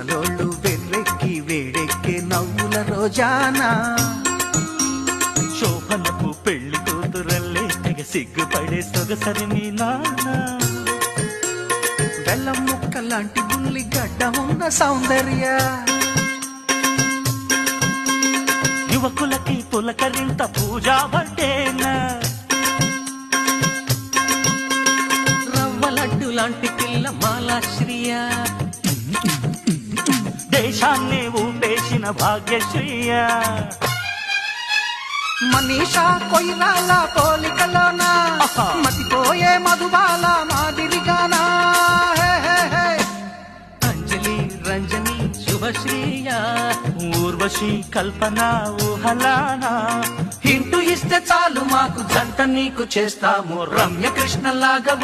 ముసలోళ్ళు వెర్రెక్కి వేడెక్కే నవ్వుల రోజానా శోభనకు పెళ్లి కూతురల్లే తెగ సిగ్గుపడే సొగసరి మీ నాన్న బెల్లం ముక్క లాంటి బుల్లి గడ్డమున్న సౌందర్య యువకులకి పులకరింత పూజా బట్టేనా రవ్వ లడ్డు లాంటి పిల్ల మాలాశ్రియ దేశాన్ని ఊపేసిన భాగ్యశ్రీయ మనీషా కొయిరాల పోలికలోనా మతిపోయే మధుబాల మాదిరిగానా అంజలి రంజని శుభశ్రీయ ఊర్వశి కల్పన ఊహలానా హింటూ ఇస్తే చాలు మాకు జంట నీకు చేస్తాము రమ్య కృష్ణ లాగా